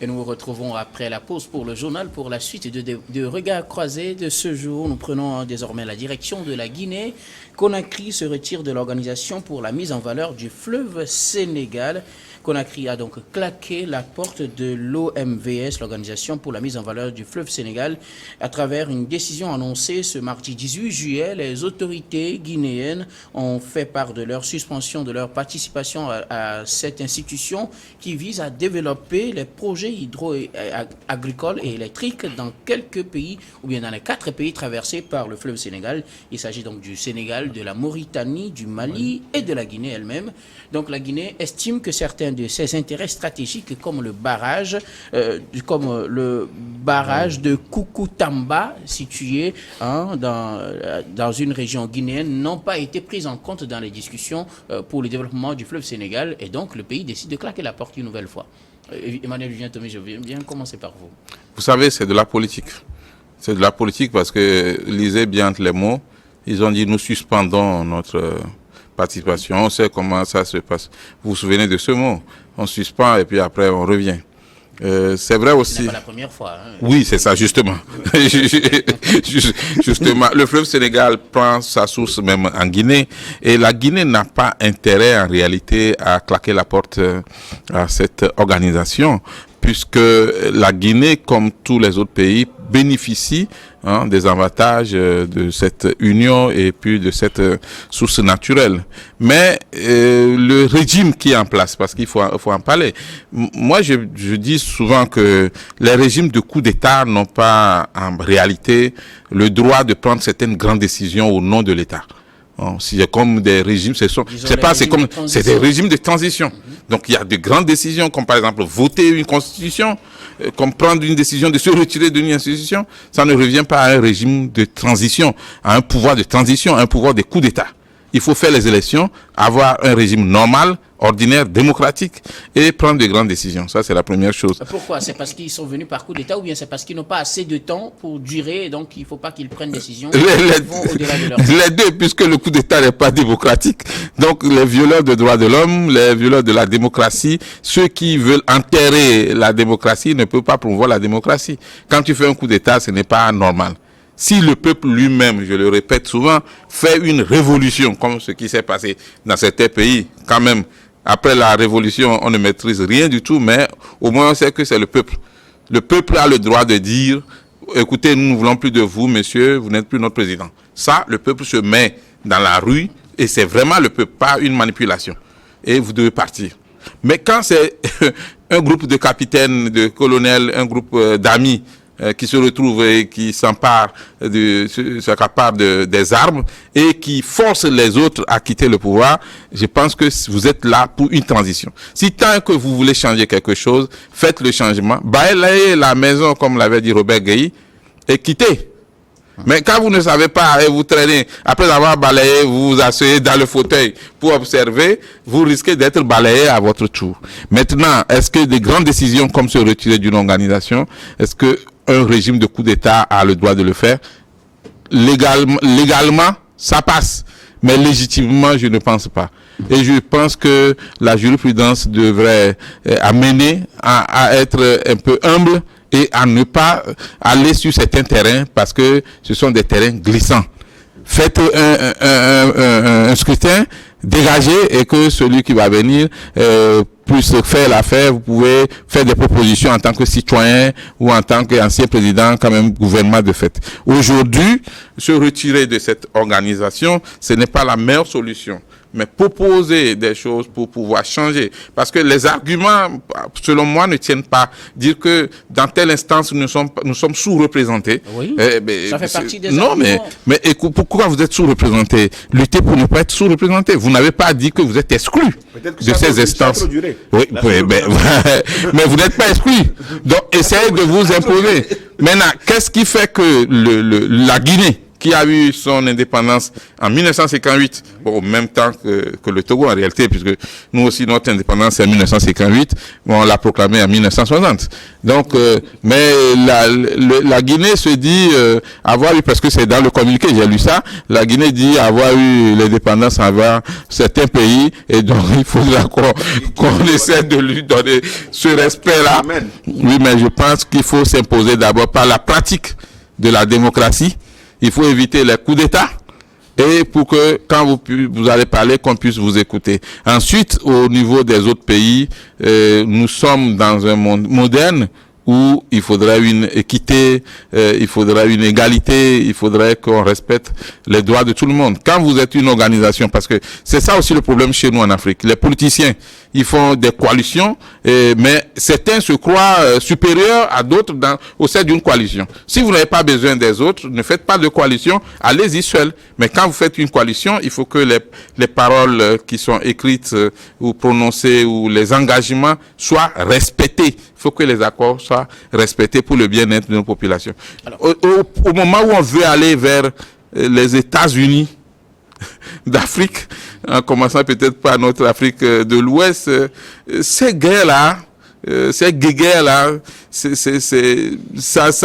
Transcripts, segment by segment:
Et nous nous retrouvons après la pause pour le journal pour la suite de regards croisés de ce jour. Nous prenons désormais la direction de la Guinée. Conakry se retire de l'organisation pour la mise en valeur du fleuve Sénégal. Conakry a donc claqué la porte de l'OMVS, l'Organisation pour la mise en valeur du fleuve Sénégal, à travers une décision annoncée ce mardi 18 juillet. Les autorités guinéennes ont fait part de leur suspension de leur participation à cette institution qui vise à développer les projets hydro-agricoles et électriques dans quelques pays, ou bien dans les 4 pays traversés par le fleuve Sénégal. Il s'agit donc du Sénégal, de la Mauritanie, du Mali et de la Guinée elle-même. Donc la Guinée estime que certains de ses intérêts stratégiques comme le barrage de Koukountamba situé dans une région guinéenne n'ont pas été pris en compte dans les discussions pour le développement du fleuve Sénégal et donc le pays décide de claquer la porte une nouvelle fois. Emmanuel Julien-Tomé, je vais bien commencer par vous. Vous savez, c'est de la politique. C'est de la politique parce que, lisez bien les mots, ils ont dit nous suspendons notre participation. On sait comment ça se passe. Vous vous souvenez de ce mot? On suspend et puis après on revient. C'est vrai aussi. Ce n'est pas la première fois. Hein. Oui, c'est ça, justement. Justement, le fleuve Sénégal prend sa source même en Guinée et la Guinée n'a pas intérêt en réalité à claquer la porte à cette organisation puisque la Guinée, comme tous les autres pays, bénéficie des avantages de cette union et puis de cette source naturelle. Mais le régime qui est en place, parce qu'il faut en parler, moi je dis souvent que les régimes de coup d'État n'ont pas en réalité le droit de prendre certaines grandes décisions au nom de l'État. C'est comme des régimes, c'est des régimes de transition. Donc il y a de grandes décisions, comme par exemple voter une constitution, comme prendre une décision de se retirer d'une institution. Ça ne revient pas à un régime de transition, à un pouvoir de transition, à un pouvoir de coup d'État. Il faut faire les élections, avoir un régime normal, ordinaire, démocratique et prendre de grandes décisions. Ça, c'est la première chose. Pourquoi? C'est parce qu'ils sont venus par coup d'État ou bien c'est parce qu'ils n'ont pas assez de temps pour durer et donc il ne faut pas qu'ils prennent des décisions vont au-delà de leur temps. Les deux, puisque le coup d'État n'est pas démocratique. Donc, les violeurs des droits de l'homme, les violeurs de la démocratie, ceux qui veulent enterrer la démocratie ne peuvent pas promouvoir la démocratie. Quand tu fais un coup d'État, ce n'est pas normal. Si le peuple lui-même, je le répète souvent, fait une révolution, comme ce qui s'est passé dans certains pays, quand même, après la révolution, on ne maîtrise rien du tout, mais au moins on sait que c'est le peuple. Le peuple a le droit de dire, écoutez, nous ne voulons plus de vous, monsieur, vous n'êtes plus notre président. Ça, le peuple se met dans la rue, et c'est vraiment le peuple, pas une manipulation. Et vous devez partir. Mais quand c'est un groupe de capitaines, de colonels, un groupe d'amis, qui se retrouvent et qui s'accaparent des armes et qui forcent les autres à quitter le pouvoir, je pense que vous êtes là pour une transition. Si tant que vous voulez changer quelque chose, faites le changement, balayez la maison, comme l'avait dit Robert Gueye, et quittez. Mais quand vous ne savez pas et vous traînez, après avoir balayé, vous vous asseyez dans le fauteuil pour observer, vous risquez d'être balayé à votre tour. Maintenant, est-ce que des grandes décisions comme se retirer d'une organisation, est-ce que un régime de coup d'État a le droit de le faire? Légalement, ça passe. Mais légitimement, je ne pense pas. Et je pense que la jurisprudence devrait amener à être un peu humble et à ne pas aller sur certains terrains parce que ce sont des terrains glissants. Faites un scrutin, dégagez et que celui qui va venir puisse faire l'affaire. Vous pouvez faire des propositions en tant que citoyen ou en tant qu'ancien président, quand même gouvernement de fait. Aujourd'hui, se retirer de cette organisation, ce n'est pas la meilleure solution. Mais proposer des choses pour pouvoir changer. Parce que les arguments, selon moi, ne tiennent pas. Dire que dans telle instance, nous sommes sous-représentés. Oui, ça fait partie des non, arguments. mais pourquoi vous êtes sous-représentés? Luttez pour ne pas être sous-représentés. Vous n'avez pas dit que vous êtes exclus de ces instances. Oui, mais vous n'êtes pas exclus. Donc, essayez de vous imposer. Maintenant, qu'est-ce qui fait que la Guinée, qui a eu son indépendance en 1958, bon, au même temps que le Togo en réalité, puisque nous aussi notre indépendance c'est en 1958, bon, on l'a proclamé en 1960. Donc, mais la Guinée se dit avoir eu, parce que c'est dans le communiqué, j'ai lu ça, la Guinée dit avoir eu l'indépendance envers certains pays, et donc il faudra qu'on essaie de lui donner ce respect-là. Oui, mais je pense qu'il faut s'imposer d'abord par la pratique de la démocratie. Il faut éviter les coups d'État, et pour que quand vous allez parler, qu'on puisse vous écouter. Ensuite, au niveau des autres pays, nous sommes dans un monde moderne où il faudrait une équité, il faudrait une égalité, il faudrait qu'on respecte les droits de tout le monde. Quand vous êtes une organisation, parce que c'est ça aussi le problème chez nous en Afrique, les politiciens, ils font des coalitions, mais certains se croient supérieurs à d'autres au sein d'une coalition. Si vous n'avez pas besoin des autres, ne faites pas de coalition, allez-y seul. Mais quand vous faites une coalition, il faut que les paroles qui sont écrites ou prononcées ou les engagements soient respectés. Il faut que les accords soient respectés pour le bien-être de nos populations. Alors, au moment où on veut aller vers les États-Unis d'Afrique, en commençant peut-être par notre Afrique de l'Ouest, ces guerres-là, ces guerres-là,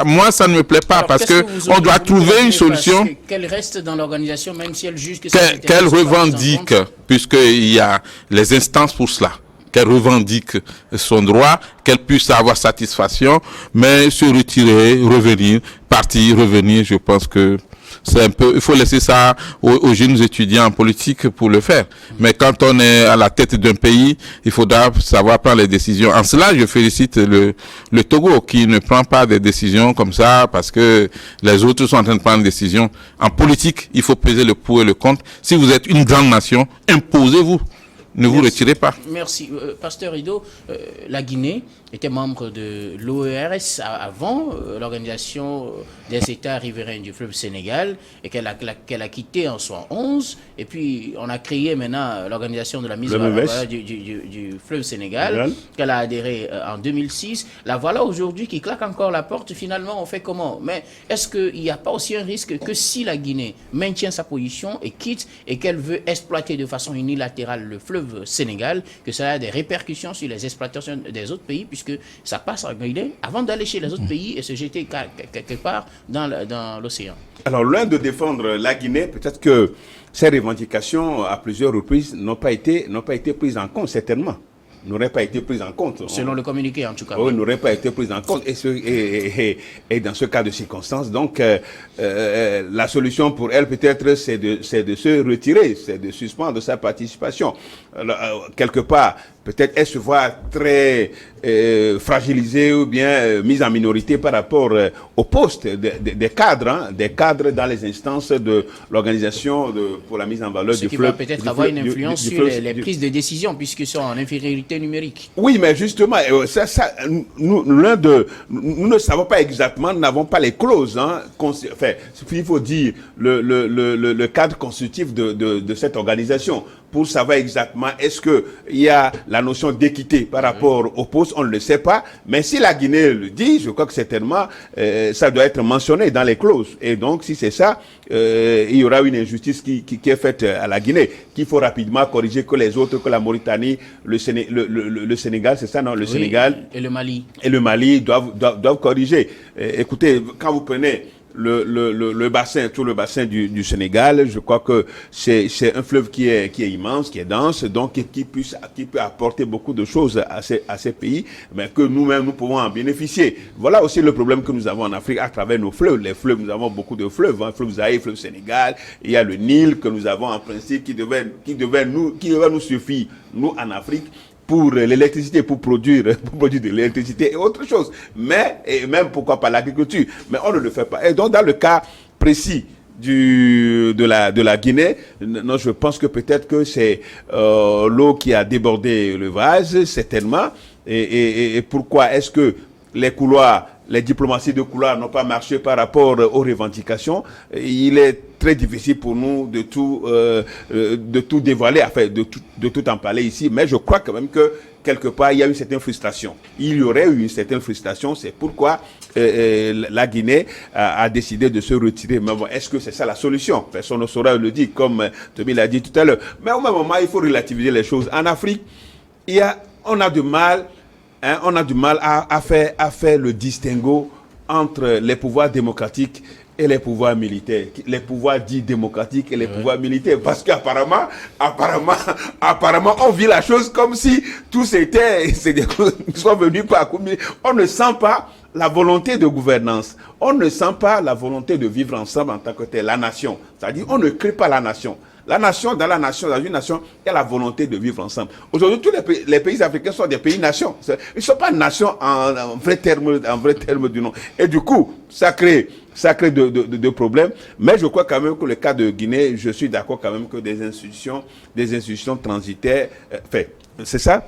moi, ça ne me plaît pas. Alors, parce que on doit trouver une solution. Qu'elle reste dans l'organisation, même si elle juge que qu'elle revendique, puisqu'il y a les instances pour cela. Qu'elle revendique son droit, qu'elle puisse avoir satisfaction, mais se retirer, revenir, partir, revenir, je pense que c'est un peu, il faut laisser ça aux jeunes étudiants en politique pour le faire. Mais quand on est à la tête d'un pays, il faudra savoir prendre les décisions. En cela, je félicite le Togo qui ne prend pas des décisions comme ça parce que les autres sont en train de prendre des décisions. En politique, il faut peser le pour et le contre. Si vous êtes une grande nation, imposez-vous. Ne vous retirez pas. Merci. Pasteur Ido, la Guinée était membre de l'OERS avant l'organisation des États riverains du fleuve Sénégal et qu'elle a quitté en 1911. Et puis, on a créé maintenant l'organisation de la mise en valeur du fleuve Sénégal, qu'elle a adhéré en 2006. La voilà aujourd'hui qui claque encore la porte. Finalement, on fait comment? Mais est-ce qu'il n'y a pas aussi un risque que si la Guinée maintient sa position et quitte et qu'elle veut exploiter de façon unilatérale le fleuve Sénégal, que ça a des répercussions sur les exploitations des autres pays, puisque ça passe en Guinée avant d'aller chez les autres pays et se jeter quelque part dans l'océan. Alors, loin de défendre la Guinée, peut-être que ces revendications, à plusieurs reprises, n'ont pas été prises en compte, certainement. N'auraient pas été prises en compte. Selon le communiqué, en tout cas. Oui, n'auraient pas été prises en compte. Et dans ce cas de circonstance, donc, la solution pour elle, peut-être, c'est de se retirer, c'est de suspendre sa participation. Alors, quelque part, peut-être elle se voit très fragilisée ou bien mise en minorité par rapport au poste des cadres dans les instances de l'organisation pour la mise en valeur du fleuve. Ce qui va peut-être avoir une influence sur les prises de décision puisqu'ils sont en infériorité numérique. Oui, mais justement, nous ne savons pas exactement, nous n'avons pas les clauses. Enfin, il faut dire le cadre constitutif de cette organisation. Pour savoir exactement est-ce qu'il y a la notion d'équité par rapport au poste, on ne le sait pas. Mais si la Guinée le dit, je crois que certainement, ça doit être mentionné dans les clauses. Et donc, si c'est ça, il y aura une injustice qui est faite à la Guinée, qu'il faut rapidement corriger que les autres, que la Mauritanie, le Sénégal, c'est ça, non? Le Sénégal et le Mali. Et le Mali doivent corriger. Écoutez, quand vous prenez le bassin, tout le bassin du Sénégal, je crois que c'est un fleuve qui est immense, qui est dense, donc qui peut apporter beaucoup de choses à ces pays, mais que nous-mêmes nous pouvons en bénéficier. Voilà aussi le problème que nous avons en Afrique à travers nos fleuves. Les fleuves, nous avons beaucoup de fleuves, fleuve Zaïre, fleuve Sénégal. Il y a le Nil que nous avons en principe qui devait nous suffire, nous en Afrique, pour l'électricité, pour produire de l'électricité et autre chose. Et même pourquoi pas l'agriculture. Mais on ne le fait pas. Et donc, dans le cas précis de la Guinée, non, je pense que peut-être que c'est l'eau qui a débordé le vase, certainement. Et pourquoi est-ce que les diplomaties de couloir n'ont pas marché par rapport aux revendications? Il est très difficile pour nous de tout dévoiler, enfin de tout en parler ici, mais je crois quand même que quelque part, il y a une certaine frustration. Il y aurait eu une certaine frustration, c'est pourquoi la Guinée a décidé de se retirer. Mais bon, est-ce que c'est ça la solution? Personne ne saura le dire, comme Tommy l'a dit tout à l'heure. Mais au même moment, il faut relativiser les choses. En Afrique, on a du mal à faire le distinguo entre les pouvoirs démocratiques et les pouvoirs militaires, les pouvoirs dits démocratiques et les pouvoirs militaires, parce qu'apparemment, on vit la chose comme si tous sont venus par commun. On ne sent pas la volonté de gouvernance, on ne sent pas la volonté de vivre ensemble en tant que tel, la nation. C'est-à-dire, on ne crée pas la nation. Dans une nation, il y a la volonté de vivre ensemble. Aujourd'hui, tous les pays africains sont des pays-nations. Ils ne sont pas nations en vrai terme du nom. Et du coup, ça crée de problèmes. Mais je crois quand même que le cas de Guinée, je suis d'accord quand même que des institutions transitaires, c'est ça?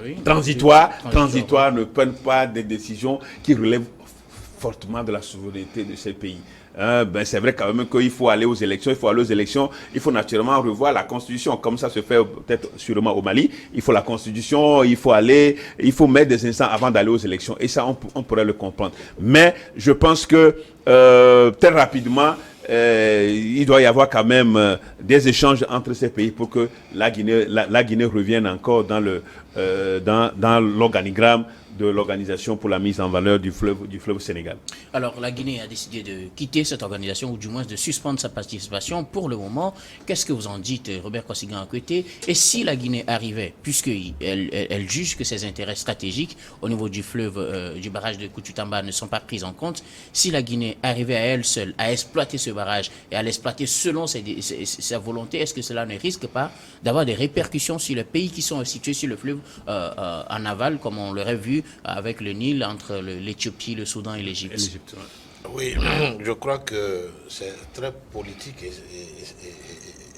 Oui. Transitoires ne prennent pas des décisions qui relèvent fortement de la souveraineté de ces pays. C'est vrai quand même qu'il faut aller aux élections. Il faut naturellement revoir la constitution, comme ça se fait peut-être sûrement au Mali. Il faut la constitution, il faut mettre des instants avant d'aller aux élections. Et ça, on pourrait le comprendre. Mais je pense que très rapidement, il doit y avoir quand même des échanges entre ces pays pour que la Guinée revienne encore dans l'organigramme de l'organisation pour la mise en valeur du fleuve Sénégal. Alors, la Guinée a décidé de quitter cette organisation, ou du moins de suspendre sa participation pour le moment. Qu'est-ce que vous en dites, Robert Kosigan-Akwete? Et si la Guinée arrivait, puisqu'elle juge que ses intérêts stratégiques au niveau du fleuve, du barrage de Koututamba ne sont pas pris en compte, si la Guinée arrivait à elle seule à exploiter ce barrage et à l'exploiter selon sa volonté, est-ce que cela ne risque pas d'avoir des répercussions sur les pays qui sont situés sur le fleuve en aval, comme on l'aurait vu avec le Nil entre l'Éthiopie, le Soudan et l'Égypte? Oui, je crois que c'est très politique et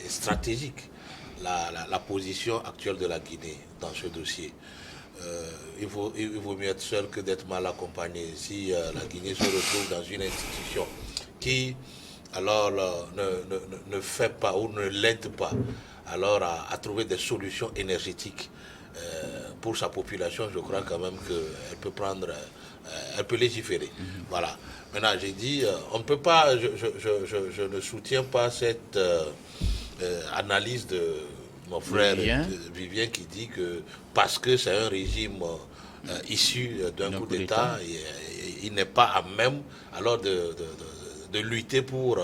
stratégique la position actuelle de la Guinée dans ce dossier. Il vaut mieux être seul que d'être mal accompagné. Si la Guinée se retrouve dans une institution qui alors ne fait pas ou ne l'aide pas alors à trouver des solutions énergétiques pour sa population, je crois quand même qu'elle elle peut légiférer. Voilà. Maintenant, j'ai dit, on ne peut pas, je ne soutiens pas cette analyse de mon frère Vivien qui dit que parce que c'est un régime issu d'un coup d'État, il n'est pas à même alors de lutter pour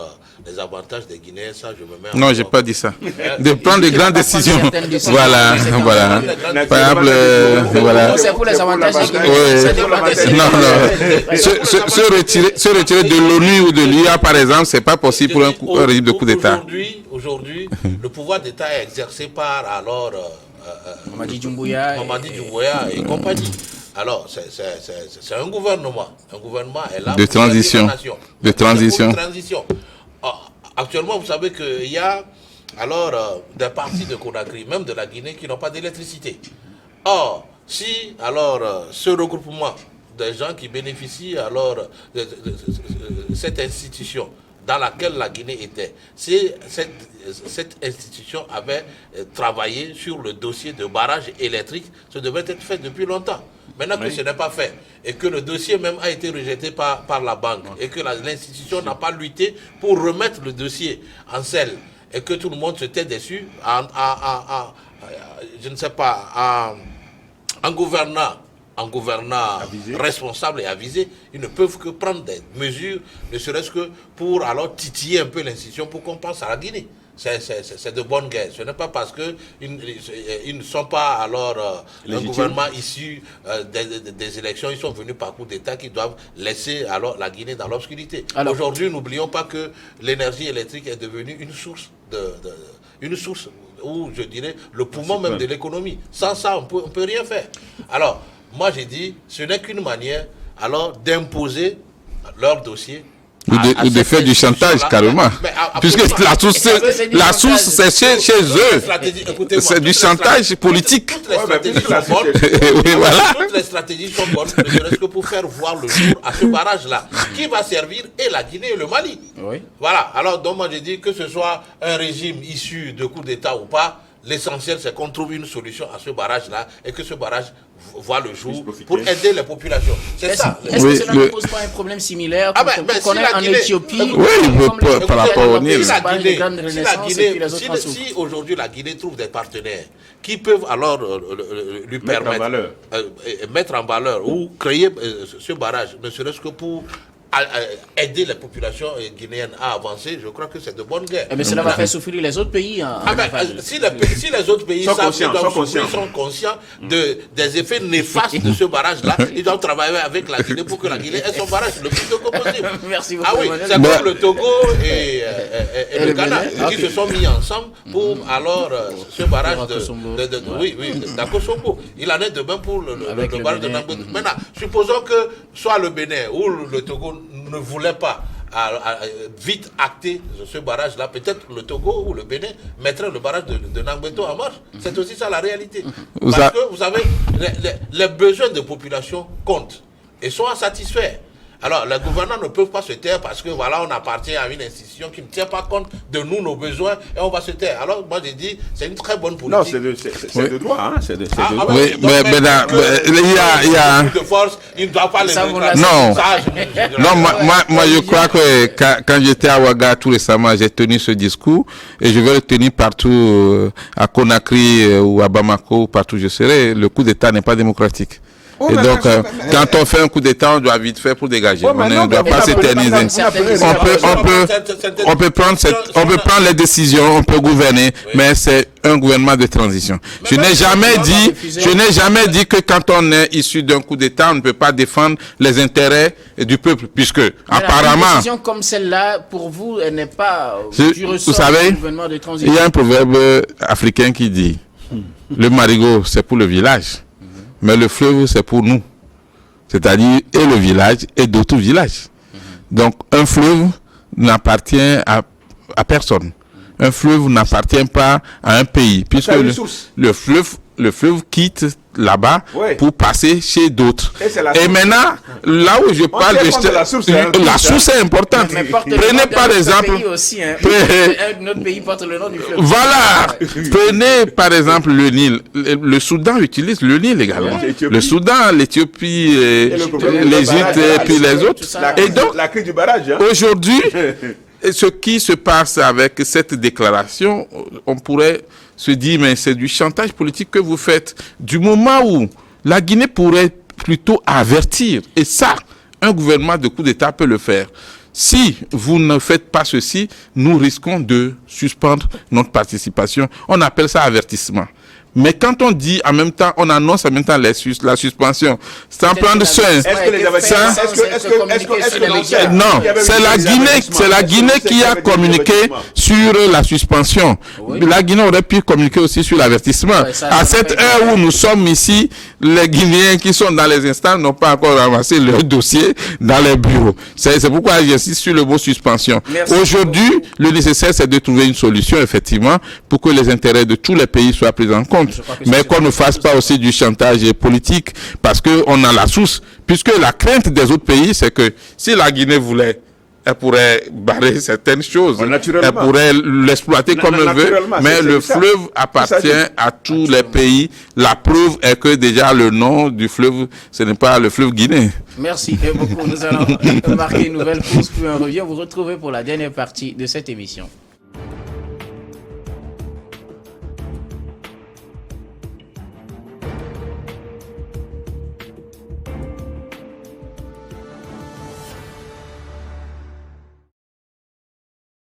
les avantages des Guinéens. Ça, je me mets non, j'ai pas dit ça. De prendre de grandes décisions. Voilà. Par exemple, voilà. C'est pour les avantages des Guinéens. Non. Se retirer de l'ONU ou de l'UA, par exemple, c'est pas possible pour un régime de coup d'État. Aujourd'hui, le pouvoir d'État est exercé par alors Mamadi Doumbouya et compagnie. Alors, c'est un gouvernement. Un gouvernement est là de transition. Actuellement, vous savez qu'il y a alors des parties de Conakry, même de la Guinée, qui n'ont pas d'électricité. Or, si alors ce regroupement des gens qui bénéficient alors de cette institution dans laquelle la Guinée était, si cette institution avait travaillé sur le dossier de barrage électrique, ça devait être fait depuis longtemps. Maintenant que ce n'est pas fait, et que le dossier même a été rejeté par la banque, et que l'institution n'a pas lutté pour remettre le dossier en selle, et que tout le monde se tait dessus, je ne sais pas, en gouvernant responsable et avisé, ils ne peuvent que prendre des mesures, ne serait-ce que pour alors titiller un peu l'institution pour qu'on pense à la Guinée. C'est de bonne guerre. Ce n'est pas parce qu'ils ne sont pas alors un gouvernement issu des élections, ils sont venus par coup d'État qu'ils doivent laisser alors la Guinée dans l'obscurité. Aujourd'hui, n'oublions pas que l'énergie électrique est devenue une source ou je dirais le poumon même de l'économie. Sans ça, on peut rien faire. Alors, moi j'ai dit, ce n'est qu'une manière alors d'imposer leur dossier. Ou de faire du chantage, carrément. Puisque la source, c'est chez eux. C'est du chantage politique. Toutes les stratégies sont bonnes. Toutes les stratégies sont bonnes, ne serait-ce que pour faire voir le jour à ce barrage-là, qui va servir et la Guinée et le Mali. Oui. Voilà. Alors, donc moi j'ai dit que ce soit un régime issu de coup d'État ou pas, L'essentiel, c'est qu'on trouve une solution à ce barrage-là et que ce barrage voit le jour profiter. pour aider les populations. C'est ça. Est-ce que cela ne pose pas un problème similaire qu'on a en Éthiopie, par rapport au Nil. Si aujourd'hui la Guinée trouve des partenaires qui peuvent alors lui permettre mettre en valeur ou créer ce barrage, ne serait-ce que pour aider les populations guinéennes à avancer, je crois que c'est de bonne guerre. Mais cela va faire souffrir les autres pays. Si les autres pays sont conscients des effets néfastes de ce barrage-là, ils doivent travailler avec la Guinée pour que la Guinée ait son barrage le plus tôt possible. Merci beaucoup. Ah oui, c'est comme le Togo et le Ghana qui se sont mis ensemble pour alors ce barrage d'Akosombo. Il en est de même pour le barrage de Nangbeto. Maintenant, supposons que soit le Bénin ou le Togo ne voulait pas vite acter ce barrage-là, peut-être le Togo ou le Bénin mettrait le barrage de Nangbeto en marche. C'est aussi ça la réalité. Parce que, vous savez, les besoins de population comptent et sont insatisfaits. Alors, les gouvernants ne peuvent pas se taire parce que, voilà, on appartient à une institution qui ne tient pas compte de nous, nos besoins, et on va se taire. Alors, moi, j'ai dit, c'est une très bonne politique. Non, c'est de droit, hein. C'est de droit. Oui, mais il y a... de force, il ne doit pas les... Non, moi, je crois que quand j'étais à Ouaga tout récemment, j'ai tenu ce discours, et je vais le tenir partout, à Conakry ou à Bamako, partout où je serai. Le coup d'État n'est pas démocratique. Et donc, quand on fait un coup d'État, on doit vite faire pour dégager. On ne doit pas s'éterniser. On peut prendre les décisions, on peut gouverner, mais c'est un gouvernement de transition. Je n'ai jamais dit que quand on est issu d'un coup d'État, on ne peut pas défendre les intérêts du peuple, puisque apparemment... Une décision comme celle-là, pour vous, elle n'est pas du ressort du gouvernement de transition. Il y a un proverbe africain qui dit, le marigot, c'est pour le village. Mais le fleuve, c'est pour nous. C'est-à-dire, et le village, et d'autres villages. Donc, un fleuve n'appartient à personne. Un fleuve n'appartient pas à un pays. Puisque le fleuve quitte là-bas pour passer chez d'autres. Et maintenant, là où je parle de la source est importante. Prenez par exemple... Notre pays porte le nom du fleuve. Voilà. Prenez par exemple le Nil. Le Soudan utilise le Nil également. Le Soudan, l'Éthiopie, l'Égypte et puis les autres. Et donc, la crise du barrage. Aujourd'hui, ce qui se passe avec cette déclaration, on pourrait se dire, mais c'est du chantage politique que vous faites. Du moment où la Guinée pourrait plutôt avertir, et ça, un gouvernement de coup d'État peut le faire. Si vous ne faites pas ceci, nous risquons de suspendre notre participation. On appelle ça avertissement. Mais quand on dit en même temps, on annonce en même temps la suspension, sans prendre soin. Non, c'est la Guinée qui a communiqué sur la suspension. La Guinée aurait pu communiquer aussi sur l'avertissement. À cette heure où nous sommes ici, les Guinéens qui sont dans les instances n'ont pas encore ramassé leur dossier dans les bureaux. C'est pourquoi j'insiste sur le mot suspension. Aujourd'hui, le nécessaire, c'est de trouver une solution, effectivement, pour que les intérêts de tous les pays soient pris en compte. Mais qu'on ne fasse pas aussi du chantage politique, parce qu'on a la source. Puisque la crainte des autres pays, c'est que si la Guinée voulait, elle pourrait barrer certaines choses. Elle pourrait l'exploiter comme elle veut. Mais le fleuve appartient à tous les pays. La preuve est que déjà le nom du fleuve, ce n'est pas le fleuve Guinée. Merci beaucoup. Nous allons marquer une nouvelle pause, puis on revient vous retrouver pour la dernière partie de cette émission.